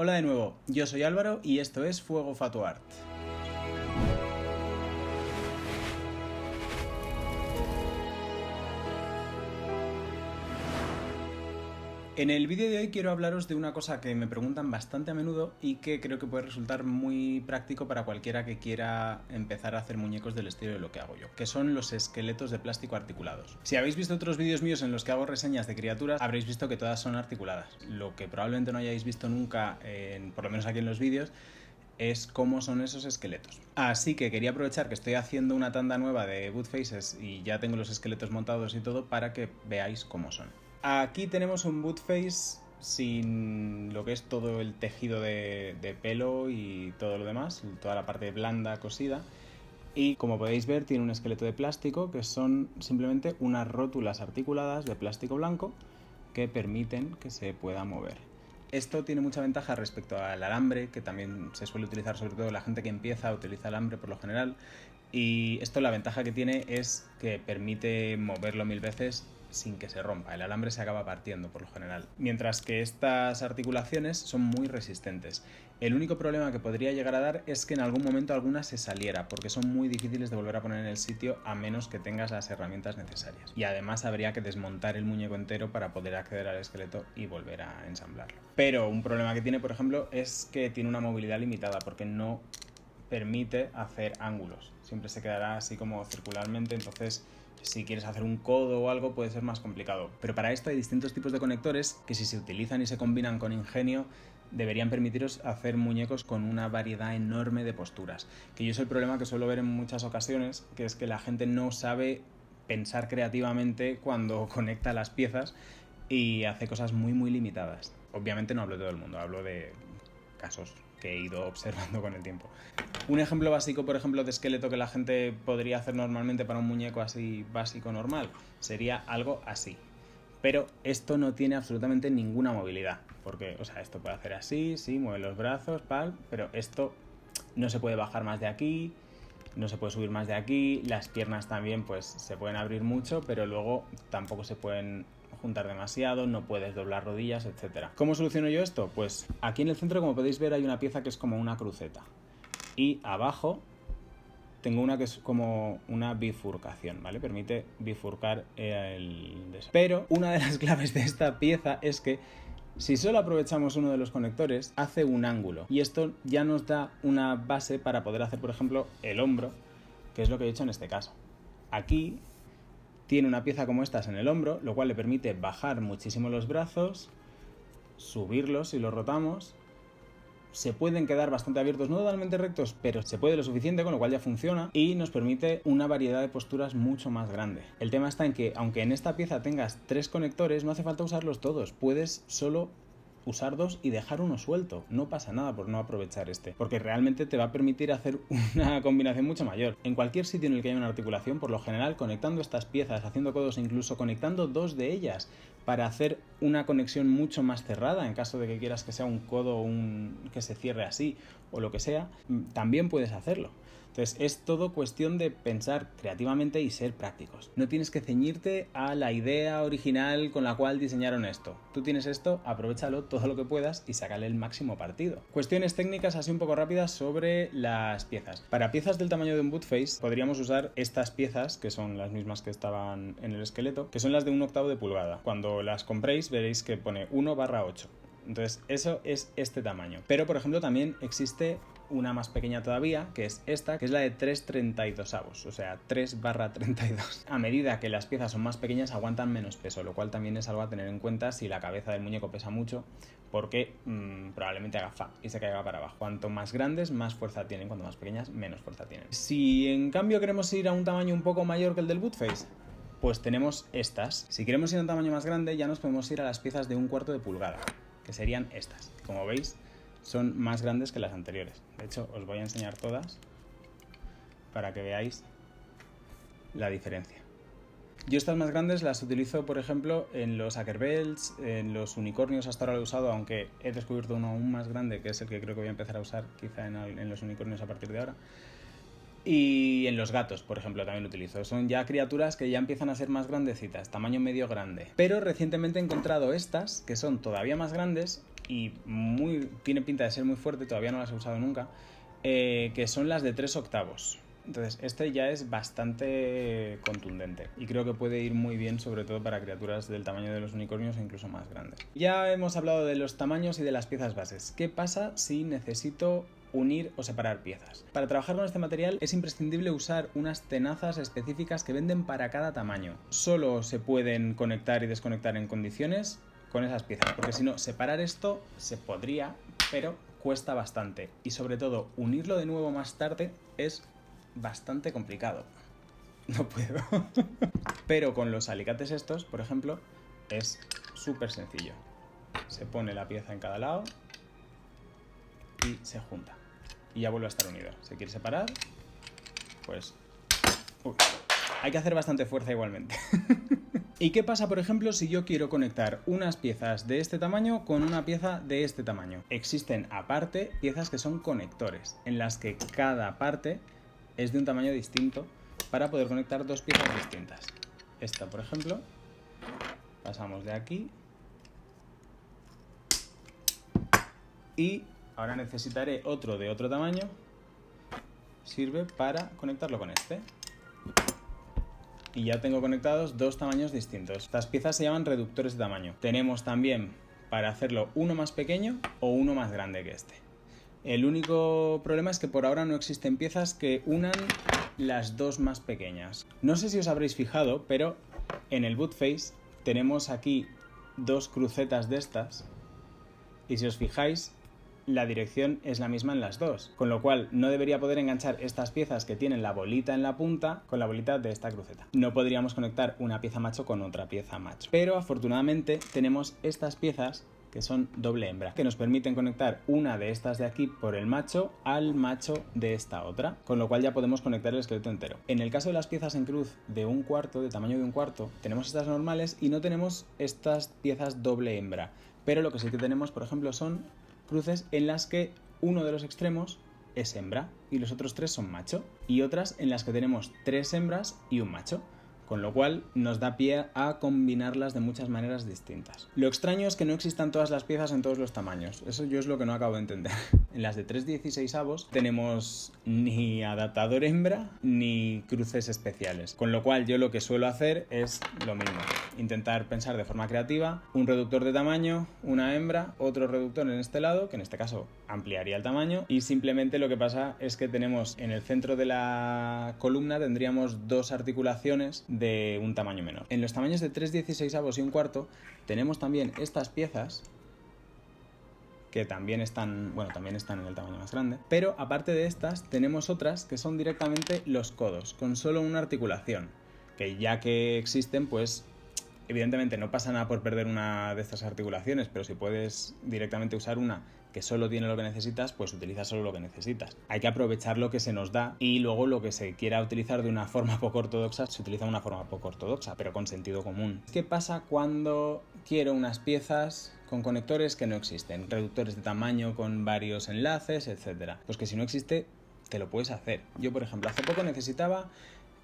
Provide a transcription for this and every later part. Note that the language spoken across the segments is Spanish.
Hola de nuevo, yo soy Álvaro y esto es Fuego Fatu Art. En el vídeo de hoy quiero hablaros de una cosa que me preguntan bastante a menudo y que creo que puede resultar muy práctico para cualquiera que quiera empezar a hacer muñecos del estilo de lo que hago yo, que son los esqueletos de plástico articulados. Si habéis visto otros vídeos míos en los que hago reseñas de criaturas, habréis visto que todas son articuladas. Lo que probablemente no hayáis visto nunca, por lo menos aquí en los vídeos, es cómo son esos esqueletos. Así que quería aprovechar que estoy haciendo una tanda nueva de wood faces y ya tengo los esqueletos montados y todo para que veáis cómo son. Aquí tenemos un wood face sin lo que es todo el tejido de pelo y todo lo demás, toda la parte blanda cosida. Y como podéis ver tiene un esqueleto de plástico que son simplemente unas rótulas articuladas de plástico blanco que permiten que se pueda mover. Esto tiene mucha ventaja respecto al alambre, que también se suele utilizar, sobre todo la gente que empieza utiliza alambre por lo general. Y esto, la ventaja que tiene es que permite moverlo 1000 veces sin que se rompa. El alambre se acaba partiendo por lo general. Mientras que estas articulaciones son muy resistentes. El único problema que podría llegar a dar es que en algún momento alguna se saliera, porque son muy difíciles de volver a poner en el sitio a menos que tengas las herramientas necesarias. Y además habría que desmontar el muñeco entero para poder acceder al esqueleto y volver a ensamblarlo. Pero un problema que tiene, por ejemplo, es que tiene una movilidad limitada, porque no permite hacer ángulos. Siempre se quedará así como circularmente, entonces si quieres hacer un codo o algo puede ser más complicado. Pero para esto hay distintos tipos de conectores que, si se utilizan y se combinan con ingenio, deberían permitiros hacer muñecos con una variedad enorme de posturas. Que yo es el problema que suelo ver en muchas ocasiones, que es que la gente no sabe pensar creativamente cuando conecta las piezas y hace cosas muy limitadas. Obviamente no hablo de todo el mundo, hablo de casos que he ido observando con el tiempo. Un ejemplo básico, por ejemplo, de esqueleto que la gente podría hacer normalmente para un muñeco así básico normal sería algo así. Pero esto no tiene absolutamente ninguna movilidad, porque, o sea, esto puede hacer así, sí, mueve los brazos, pero esto no se puede bajar más de aquí, no se puede subir más de aquí, las piernas también pues se pueden abrir mucho, pero luego tampoco se pueden juntar demasiado, no puedes doblar rodillas, etc. ¿Cómo soluciono yo esto? Pues aquí en el centro, como podéis ver, hay una pieza que es como una cruceta. Y abajo tengo una que es como una bifurcación, ¿vale? Permite bifurcar el... Pero una de las claves de esta pieza es que si solo aprovechamos uno de los conectores, hace un ángulo. Y esto ya nos da una base para poder hacer, por ejemplo, el hombro, que es lo que he hecho en este caso. Aquí tiene una pieza como estas en el hombro, lo cual le permite bajar muchísimo los brazos, subirlos si los rotamos. Se pueden quedar bastante abiertos, no totalmente rectos, pero se puede lo suficiente, con lo cual ya funciona y nos permite una variedad de posturas mucho más grande. El tema está en que, aunque en esta pieza tengas 3 conectores, no hace falta usarlos todos, puedes solo usar 2 y dejar uno suelto. No pasa nada por no aprovechar este, porque realmente te va a permitir hacer una combinación mucho mayor. En cualquier sitio en el que haya una articulación, por lo general, conectando estas piezas, haciendo codos, incluso conectando 2 de ellas para hacer una conexión mucho más cerrada, en caso de que quieras que sea un codo o que se cierre así o lo que sea, también puedes hacerlo. Entonces es todo cuestión de pensar creativamente y ser prácticos. No tienes que ceñirte a la idea original con la cual diseñaron esto. Tú tienes esto, aprovéchalo todo lo que puedas y sácale el máximo partido. Cuestiones técnicas así un poco rápidas sobre las piezas. Para piezas del tamaño de un wood face podríamos usar estas piezas, que son las mismas que estaban en el esqueleto, que son las de 1/8 de pulgada. Cuando las compréis veréis que pone 1/8. Entonces eso es este tamaño. Pero por ejemplo también existe una más pequeña todavía, que es esta, que es la de 3/32, o sea 3/32. A medida que las piezas son más pequeñas aguantan menos peso, lo cual también es algo a tener en cuenta si la cabeza del muñeco pesa mucho, porque probablemente haga fa y se caiga para abajo. Cuanto más grandes, más fuerza tienen, cuanto más pequeñas, menos fuerza tienen. Si en cambio queremos ir a un tamaño un poco mayor que el del wood face, pues tenemos estas. Si queremos ir a un tamaño más grande, ya nos podemos ir a las piezas de 1/4 de pulgada, que serían estas. Como veis, son más grandes que las anteriores. De hecho, os voy a enseñar todas para que veáis la diferencia. Yo estas más grandes las utilizo, por ejemplo, en los Ackerbells, en los unicornios. Hasta ahora lo he usado, aunque he descubierto uno aún más grande, que es el que creo que voy a empezar a usar quizá en los unicornios a partir de ahora. Y en los gatos, por ejemplo, también lo utilizo. Son ya criaturas que ya empiezan a ser más grandecitas, tamaño medio grande. Pero recientemente he encontrado estas, que son todavía más grandes, y tiene pinta de ser muy fuerte, todavía no las he usado nunca, que son las de 3/8. Entonces este ya es bastante contundente y creo que puede ir muy bien, sobre todo para criaturas del tamaño de los unicornios o incluso más grandes. Ya hemos hablado de los tamaños y de las piezas bases. ¿Qué pasa si necesito unir o separar piezas? Para trabajar con este material es imprescindible usar unas tenazas específicas que venden para cada tamaño. Solo se pueden conectar y desconectar en condiciones con esas piezas, porque si no, separar esto se podría, pero cuesta bastante y sobre todo unirlo de nuevo más tarde es bastante complicado. No puedo. Pero con los alicates estos, por ejemplo, es súper sencillo. Se pone la pieza en cada lado y se junta. Y ya vuelve a estar unido. ¿Se quiere separar? Pues... Uy. Hay que hacer bastante fuerza igualmente. ¿Y qué pasa, por ejemplo, si yo quiero conectar unas piezas de este tamaño con una pieza de este tamaño? Existen, aparte, piezas que son conectores, en las que cada parte es de un tamaño distinto para poder conectar dos piezas distintas. Esta, por ejemplo, pasamos de aquí y ahora necesitaré otro de otro tamaño. Sirve para conectarlo con este. Y ya tengo conectados dos tamaños distintos. Estas piezas se llaman reductores de tamaño. Tenemos también para hacerlo uno más pequeño o uno más grande que este. El único problema es que por ahora no existen piezas que unan las dos más pequeñas. No sé si os habréis fijado, pero en el boot face tenemos aquí dos crucetas de estas y si os fijáis la dirección es la misma en las dos, con lo cual no debería poder enganchar estas piezas que tienen la bolita en la punta con la bolita de esta cruceta. No podríamos conectar una pieza macho con otra pieza macho, pero afortunadamente tenemos estas piezas que son doble hembra, que nos permiten conectar una de estas de aquí por el macho al macho de esta otra, con lo cual ya podemos conectar el esqueleto entero. En el caso de las piezas en cruz de 1/4, de tamaño de 1/4, tenemos estas normales y no tenemos estas piezas doble hembra, pero lo que sí que tenemos, por ejemplo, son cruces en las que uno de los extremos es hembra y los otros tres son macho, y otras en las que tenemos 3 hembras y un macho, con lo cual nos da pie a combinarlas de muchas maneras distintas. Lo extraño es que no existan todas las piezas en todos los tamaños, eso yo es lo que no acabo de entender. En las de 3/16 tenemos ni adaptador hembra ni cruces especiales, con lo cual yo lo que suelo hacer es lo mismo, intentar pensar de forma creativa, un reductor de tamaño, una hembra, otro reductor en este lado, que en este caso ampliaría el tamaño, y simplemente lo que pasa es que tenemos en el centro de la columna tendríamos dos articulaciones de un tamaño menor. En los tamaños de 3/16 y 1/4 tenemos también estas piezas que también están en el tamaño más grande, pero aparte de estas tenemos otras que son directamente los codos, con solo una articulación, que ya que existen, pues evidentemente no pasa nada por perder una de estas articulaciones, pero si puedes directamente usar una que solo tiene lo que necesitas, pues utiliza solo lo que necesitas. Hay que aprovechar lo que se nos da y luego lo que se quiera utilizar de una forma poco ortodoxa, se utiliza de una forma poco ortodoxa, pero con sentido común. ¿Qué pasa cuando quiero unas piezas con conectores que no existen? Reductores de tamaño con varios enlaces, etcétera. Pues que si no existe, te lo puedes hacer. Yo, por ejemplo, hace poco necesitaba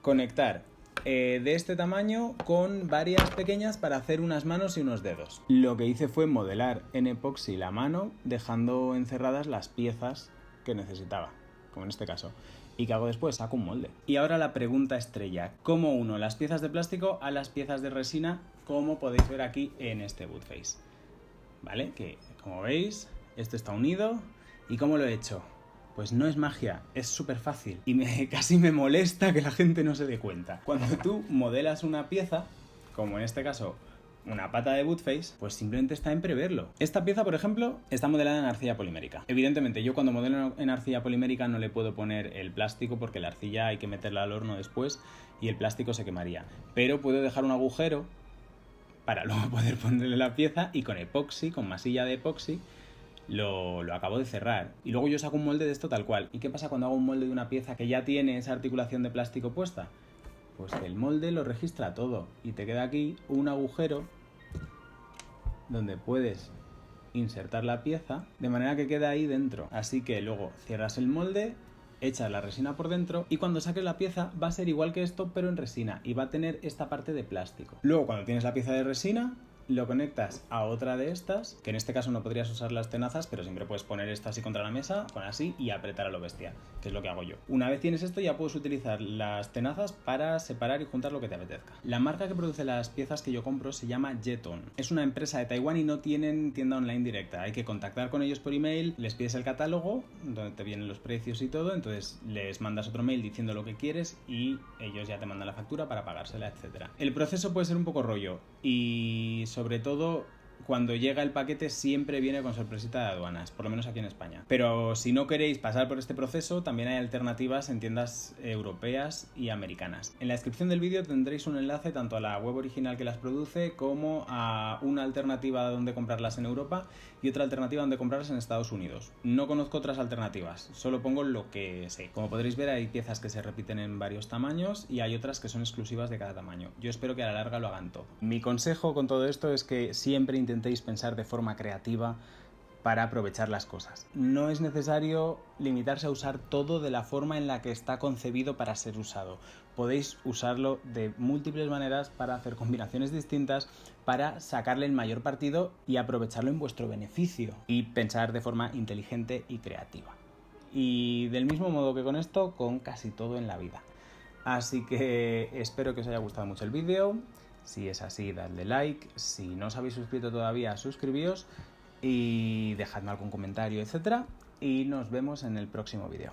conectar de este tamaño con varias pequeñas para hacer unas manos y unos dedos. Lo que hice fue modelar en epoxi la mano dejando encerradas las piezas que necesitaba, como en este caso. ¿Y qué hago después? Saco un molde. Y ahora la pregunta estrella: ¿cómo uno las piezas de plástico a las piezas de resina, como podéis ver aquí en este boot face? ¿Vale? Que como veis, esto está unido. ¿Y cómo lo he hecho? Pues no es magia, es súper fácil y casi me molesta que la gente no se dé cuenta. Cuando tú modelas una pieza, como en este caso una pata de boot face, pues simplemente está en preverlo. Esta pieza, por ejemplo, está modelada en arcilla polimérica. Evidentemente, yo cuando modelo en arcilla polimérica no le puedo poner el plástico porque la arcilla hay que meterla al horno después y el plástico se quemaría. Pero puedo dejar un agujero para luego poder ponerle la pieza y con epoxi, con masilla de epoxi, lo acabo de cerrar. Y luego yo saco un molde de esto tal cual. ¿Y qué pasa cuando hago un molde de una pieza que ya tiene esa articulación de plástico puesta? Pues que el molde lo registra todo y te queda aquí un agujero donde puedes insertar la pieza de manera que queda ahí dentro. Así que luego cierras el molde, echas la resina por dentro y cuando saques la pieza va a ser igual que esto pero en resina y va a tener esta parte de plástico. Luego cuando tienes la pieza de resina lo conectas a otra de estas, que en este caso no podrías usar las tenazas, pero siempre puedes poner esto así contra la mesa, poner así y apretar a lo bestia, que es lo que hago yo. Una vez tienes esto ya puedes utilizar las tenazas para separar y juntar lo que te apetezca. La marca que produce las piezas que yo compro se llama Jeton. Es una empresa de Taiwán y no tienen tienda online directa. Hay que contactar con ellos por email, les pides el catálogo, donde te vienen los precios y todo, entonces les mandas otro mail diciendo lo que quieres y ellos ya te mandan la factura para pagársela, etc. El proceso puede ser un poco rollo y sobre todo cuando llega el paquete siempre viene con sorpresita de aduanas, por lo menos aquí en España. Pero si no queréis pasar por este proceso, también hay alternativas en tiendas europeas y americanas. En la descripción del vídeo tendréis un enlace tanto a la web original que las produce como a una alternativa donde comprarlas en Europa y otra alternativa donde comprarlas en Estados Unidos. No conozco otras alternativas, solo pongo lo que sé. Como podréis ver, hay piezas que se repiten en varios tamaños y hay otras que son exclusivas de cada tamaño. Yo espero que a la larga lo hagan todo. Mi consejo con todo esto es que siempre intentéis pensar de forma creativa para aprovechar las cosas. No es necesario limitarse a usar todo de la forma en la que está concebido para ser usado. Podéis usarlo de múltiples maneras para hacer combinaciones distintas, para sacarle el mayor partido y aprovecharlo en vuestro beneficio y pensar de forma inteligente y creativa. Y del mismo modo que con esto, con casi todo en la vida. Así que espero que os haya gustado mucho el vídeo. Si es así, dadle like. Si no os habéis suscrito todavía, suscribíos y dejadme algún comentario, etc. Y nos vemos en el próximo vídeo.